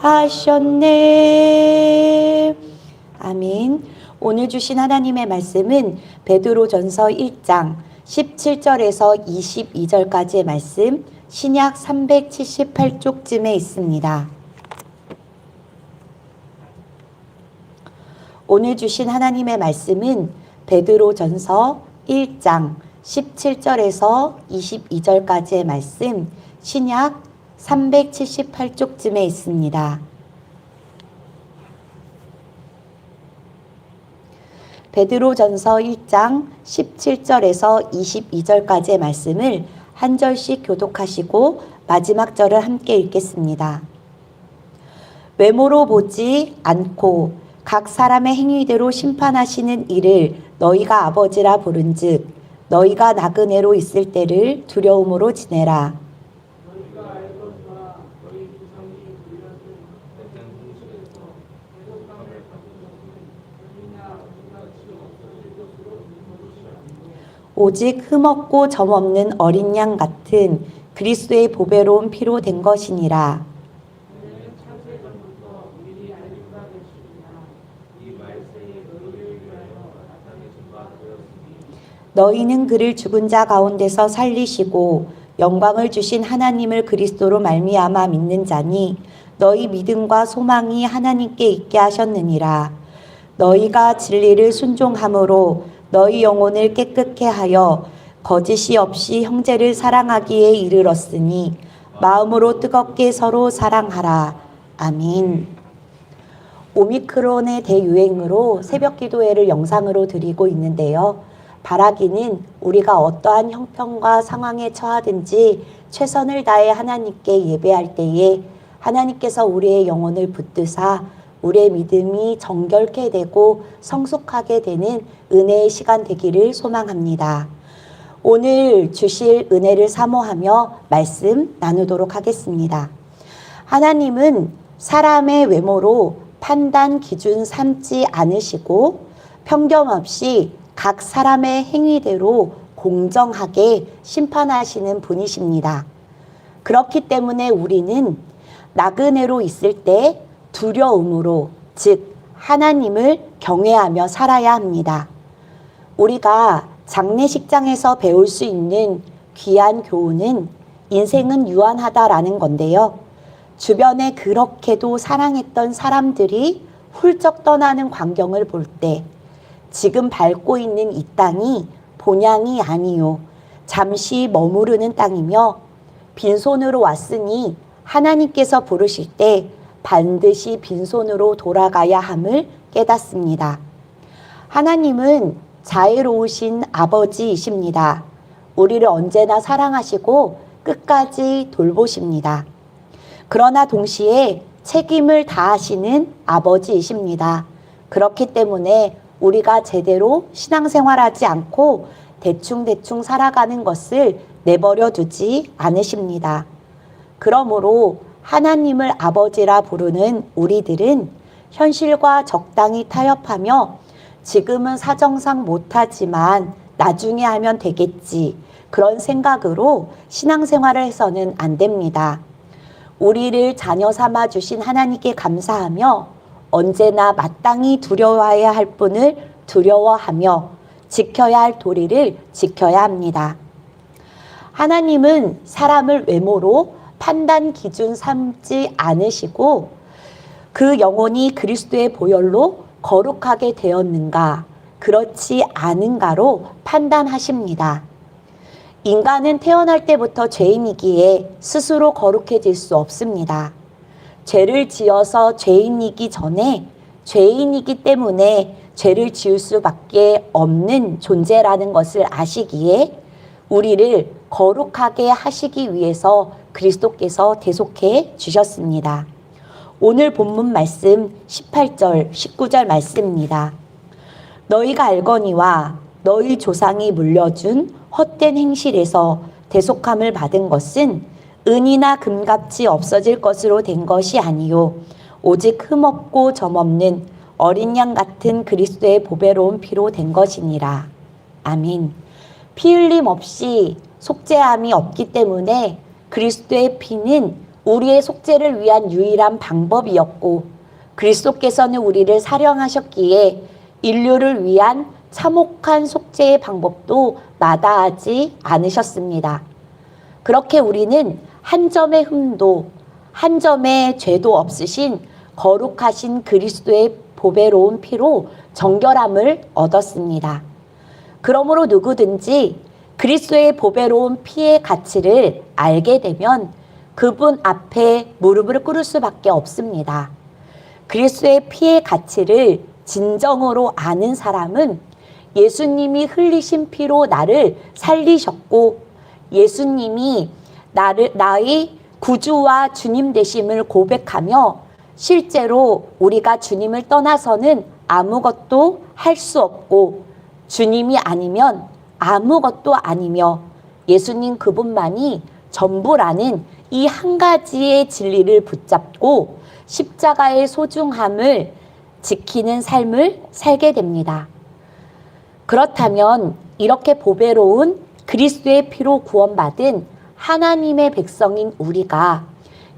하셨네. 아멘. 오늘 주신 하나님의 말씀은 베드로전서 1장 17절에서 22절까지의 말씀, 신약 378쪽쯤에 있습니다. 오늘 주신 하나님의 말씀은 베드로전서 1장 17절에서 22절까지의 말씀, 신약 378쪽쯤에 있습니다. 베드로전서 1장 17절에서 22절까지의 말씀을 한 절씩 교독하시고 마지막 절을 함께 읽겠습니다. 외모로 보지 않고 각 사람의 행위대로 심판하시는 이를 너희가 아버지라 부른즉 너희가 나그네로 있을 때를 두려움으로 지내라. 오직 흠없고 점없는 어린 양 같은 그리스도의 보배로운 피로 된 것이니라. 너희는 그를 죽은 자 가운데서 살리시고 영광을 주신 하나님을 그리스도로 말미암아 믿는 자니 너희 믿음과 소망이 하나님께 있게 하셨느니라. 너희가 진리를 순종함으로 너희 영혼을 깨끗게 하여 거짓이 없이 형제를 사랑하기에 이르렀으니 마음으로 뜨겁게 서로 사랑하라. 아멘. 오미크론의 대유행으로 새벽기도회를 영상으로 드리고 있는데요. 바라기는 우리가 어떠한 형편과 상황에 처하든지 최선을 다해 하나님께 예배할 때에 하나님께서 우리의 영혼을 붙드사 우리의 믿음이 정결케 되고 성숙하게 되는 은혜의 시간 되기를 소망합니다. 오늘 주실 은혜를 사모하며 말씀 나누도록 하겠습니다. 하나님은 사람의 외모로 판단 기준 삼지 않으시고 편견 없이 각 사람의 행위대로 공정하게 심판하시는 분이십니다. 그렇기 때문에 우리는 나그네로 있을 때 두려움으로, 즉 하나님을 경외하며 살아야 합니다. 우리가 장례식장에서 배울 수 있는 귀한 교훈은 인생은 유한하다라는 건데요. 주변에 그렇게도 사랑했던 사람들이 훌쩍 떠나는 광경을 볼 때 지금 밟고 있는 이 땅이 본향이 아니요 잠시 머무르는 땅이며 빈손으로 왔으니 하나님께서 부르실 때 반드시 빈손으로 돌아가야 함을 깨닫습니다. 하나님은 자애로우신 아버지이십니다. 우리를 언제나 사랑하시고 끝까지 돌보십니다. 그러나 동시에 책임을 다하시는 아버지이십니다. 그렇기 때문에 우리가 제대로 신앙생활하지 않고 대충대충 살아가는 것을 내버려 두지 않으십니다. 그러므로 하나님을 아버지라 부르는 우리들은 현실과 적당히 타협하며 지금은 사정상 못하지만 나중에 하면 되겠지 그런 생각으로 신앙생활을 해서는 안 됩니다. 우리를 자녀 삼아 주신 하나님께 감사하며 언제나 마땅히 두려워해야 할 분을 두려워하며 지켜야 할 도리를 지켜야 합니다. 하나님은 사람을 외모로 판단 기준 삼지 않으시고 그 영혼이 그리스도의 보혈로 거룩하게 되었는가 그렇지 않은가로 판단하십니다. 인간은 태어날 때부터 죄인이기에 스스로 거룩해질 수 없습니다. 죄를 지어서 죄인이기 전에 죄인이기 때문에 죄를 지을 수밖에 없는 존재라는 것을 아시기에 우리를 거룩하게 하시기 위해서 그리스도께서 대속해 주셨습니다. 오늘 본문 말씀 18절, 19절 말씀입니다. 너희가 알거니와 너희 조상이 물려준 헛된 행실에서 대속함을 받은 것은 은이나 금같이 없어질 것으로 된 것이 아니요 오직 흠없고 점없는 어린 양 같은 그리스도의 보배로운 피로 된 것이니라. 아멘. 피 흘림 없이 속죄함이 없기 때문에 그리스도의 피는 우리의 속죄를 위한 유일한 방법이었고 그리스도께서는 우리를 사령하셨기에 인류를 위한 참혹한 속죄의 방법도 마다하지 않으셨습니다. 그렇게 우리는 한 점의 흠도 한 점의 죄도 없으신 거룩하신 그리스도의 보배로운 피로 정결함을 얻었습니다. 그러므로 누구든지 그리스도의 보배로운 피의 가치를 알게 되면 그분 앞에 무릎을 꿇을 수밖에 없습니다. 그리스도의 피의 가치를 진정으로 아는 사람은 예수님이 흘리신 피로 나를 살리셨고 예수님이 나의 구주와 주님 되심을 고백하며 실제로 우리가 주님을 떠나서는 아무것도 할 수 없고 주님이 아니면 아무것도 아니며 예수님 그분만이 전부라는 이 한 가지의 진리를 붙잡고 십자가의 소중함을 지키는 삶을 살게 됩니다. 그렇다면 이렇게 보배로운 그리스도의 피로 구원받은 하나님의 백성인 우리가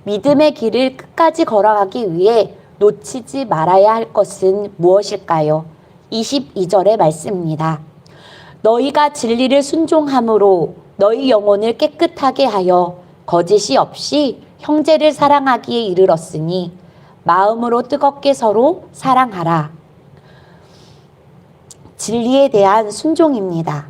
믿음의 길을 끝까지 걸어가기 위해 놓치지 말아야 할 것은 무엇일까요? 22절의 말씀입니다. 너희가 진리를 순종함으로 너희 영혼을 깨끗하게 하여 거짓이 없이 형제를 사랑하기에 이르렀으니 마음으로 뜨겁게 서로 사랑하라. 진리에 대한 순종입니다.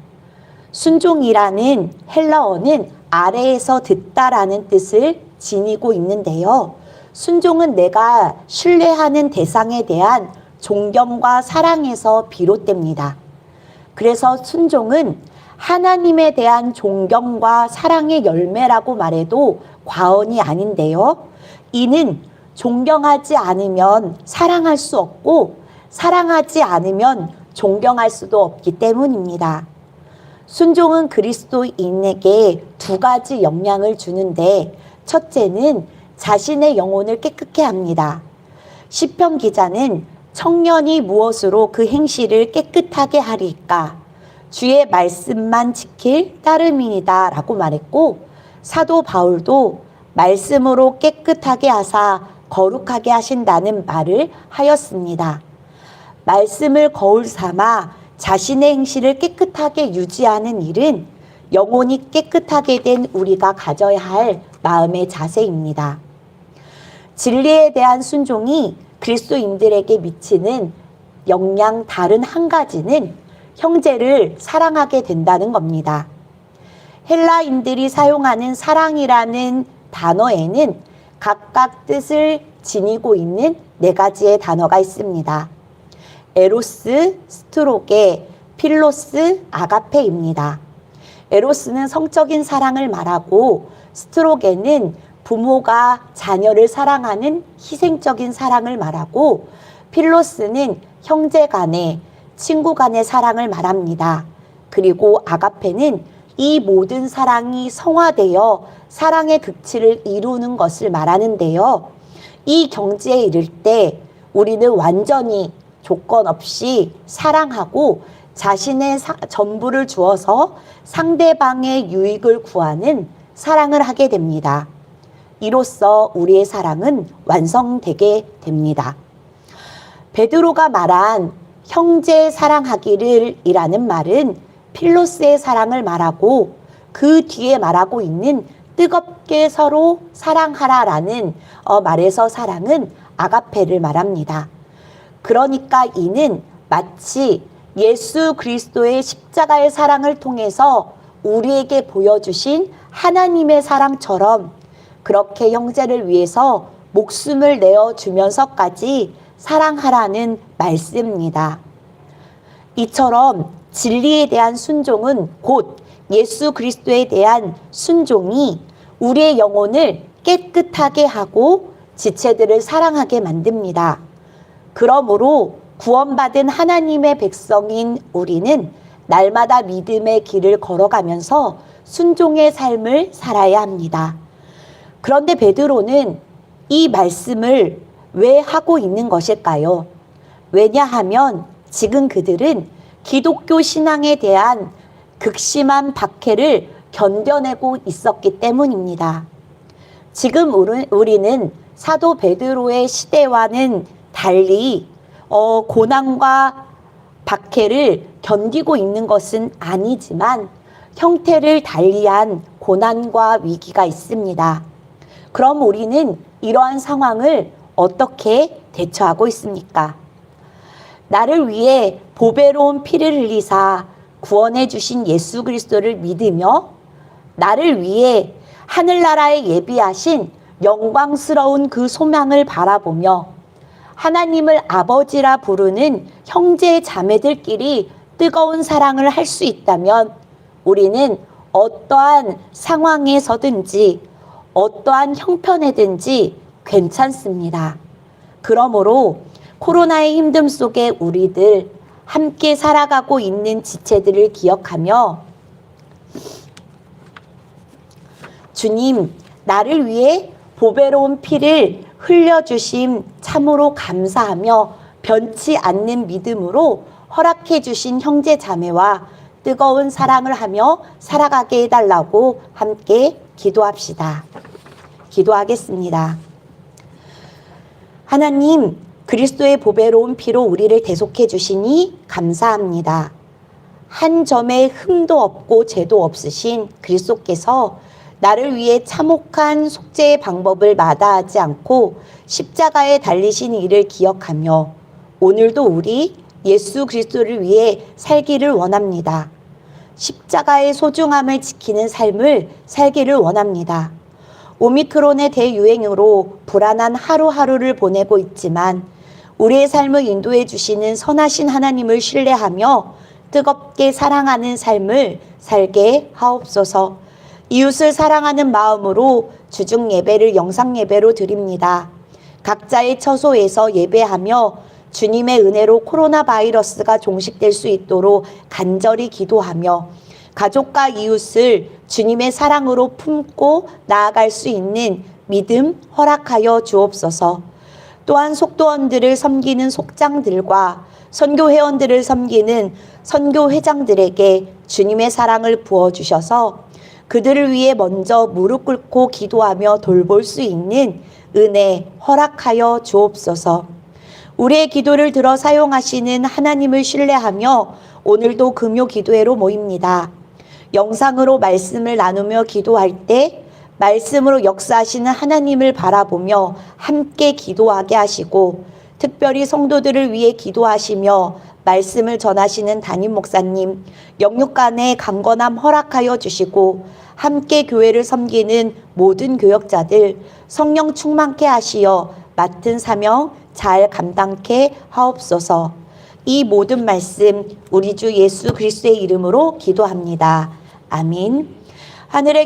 순종이라는 헬라어는 아래에서 듣다라는 뜻을 지니고 있는데요. 순종은 내가 신뢰하는 대상에 대한 존경과 사랑에서 비롯됩니다. 그래서 순종은 하나님에 대한 존경과 사랑의 열매라고 말해도 과언이 아닌데요. 이는 존경하지 않으면 사랑할 수 없고 사랑하지 않으면 존경할 수도 없기 때문입니다. 순종은 그리스도인에게 두 가지 영향을 주는데 첫째는 자신의 영혼을 깨끗게 합니다. 시편 기자는 청년이 무엇으로 그 행실을 깨끗하게 하리까? 주의 말씀만 지킬 따름이니라 라고 말했고 사도 바울도 말씀으로 깨끗하게 하사 거룩하게 하신다는 말을 하였습니다. 말씀을 거울 삼아 자신의 행실을 깨끗하게 유지하는 일은 영혼이 깨끗하게 된 우리가 가져야 할 마음의 자세입니다. 진리에 대한 순종이 그리스도인들에게 미치는 영향 다른 한 가지는 형제를 사랑하게 된다는 겁니다. 헬라인들이 사용하는 사랑이라는 단어에는 각각 뜻을 지니고 있는 네 가지의 단어가 있습니다. 에로스, 스트로게, 필로스, 아가페입니다. 에로스는 성적인 사랑을 말하고 스트로게는 부모가 자녀를 사랑하는 희생적인 사랑을 말하고 필로스는 형제 간의 친구 간의 사랑을 말합니다. 그리고 아가페는 이 모든 사랑이 성화되어 사랑의 극치를 이루는 것을 말하는데요. 이 경지에 이를 때 우리는 완전히 조건 없이 사랑하고 자신의 전부를 주어서 상대방의 유익을 구하는 사랑을 하게 됩니다. 이로써 우리의 사랑은 완성되게 됩니다. 베드로가 말한 형제 사랑하기를 이라는 말은 필로스의 사랑을 말하고 그 뒤에 말하고 있는 뜨겁게 서로 사랑하라라는 말에서 사랑은 아가페를 말합니다. 그러니까 이는 마치 예수 그리스도의 십자가의 사랑을 통해서 우리에게 보여주신 하나님의 사랑처럼 그렇게 형제를 위해서 목숨을 내어주면서까지 사랑하라는 말씀입니다. 이처럼 진리에 대한 순종은 곧 예수 그리스도에 대한 순종이 우리의 영혼을 깨끗하게 하고 지체들을 사랑하게 만듭니다. 그러므로 구원받은 하나님의 백성인 우리는 날마다 믿음의 길을 걸어가면서 순종의 삶을 살아야 합니다. 그런데 베드로는 이 말씀을 왜 하고 있는 것일까요? 왜냐하면 지금 그들은 기독교 신앙에 대한 극심한 박해를 견뎌내고 있었기 때문입니다. 지금 우리는 사도 베드로의 시대와는 달리 고난과 박해를 견디고 있는 것은 아니지만 형태를 달리한 고난과 위기가 있습니다. 그럼 우리는 이러한 상황을 어떻게 대처하고 있습니까? 나를 위해 보배로운 피를 흘리사 구원해 주신 예수 그리스도를 믿으며 나를 위해 하늘나라에 예비하신 영광스러운 그 소망을 바라보며 하나님을 아버지라 부르는 형제 자매들끼리 뜨거운 사랑을 할 수 있다면 우리는 어떠한 상황에서든지 어떠한 형편에든지 괜찮습니다. 그러므로 코로나의 힘듦 속에 우리들 함께 살아가고 있는 지체들을 기억하며 주님, 나를 위해 보배로운 피를 흘려주심 참으로 감사하며 변치 않는 믿음으로 허락해 주신 형제 자매와 뜨거운 사랑을 하며 살아가게 해달라고 함께 기도합시다. 기도하겠습니다. 하나님, 그리스도의 보배로운 피로 우리를 대속해 주시니 감사합니다. 한 점의 흠도 없고 죄도 없으신 그리스도께서 나를 위해 참혹한 속죄의 방법을 마다하지 않고 십자가에 달리신 일을 기억하며 오늘도 우리 예수 그리스도를 위해 살기를 원합니다. 십자가의 소중함을 지키는 삶을 살기를 원합니다. 오미크론의 대유행으로 불안한 하루하루를 보내고 있지만 우리의 삶을 인도해 주시는 선하신 하나님을 신뢰하며 뜨겁게 사랑하는 삶을 살게 하옵소서. 이웃을 사랑하는 마음으로 주중 예배를 영상 예배로 드립니다. 각자의 처소에서 예배하며 주님의 은혜로 코로나 바이러스가 종식될 수 있도록 간절히 기도하며 가족과 이웃을 주님의 사랑으로 품고 나아갈 수 있는 믿음 허락하여 주옵소서. 또한 속도원들을 섬기는 속장들과 선교회원들을 섬기는 선교회장들에게 주님의 사랑을 부어주셔서 그들을 위해 먼저 무릎 꿇고 기도하며 돌볼 수 있는 은혜 허락하여 주옵소서. 우리의 기도를 들어 사용하시는 하나님을 신뢰하며 오늘도 금요 기도회로 모입니다. 영상으로 말씀을 나누며 기도할 때 말씀으로 역사하시는 하나님을 바라보며 함께 기도하게 하시고 특별히 성도들을 위해 기도하시며 말씀을 전하시는 담임 목사님, 영육간의 강건함 허락하여 주시고 함께 교회를 섬기는 모든 교역자들 성령 충만케 하시어 맡은 사명 잘 감당케 하옵소서. 이 모든 말씀 우리 주 예수 그리스도의 이름으로 기도합니다. 아멘. 하늘에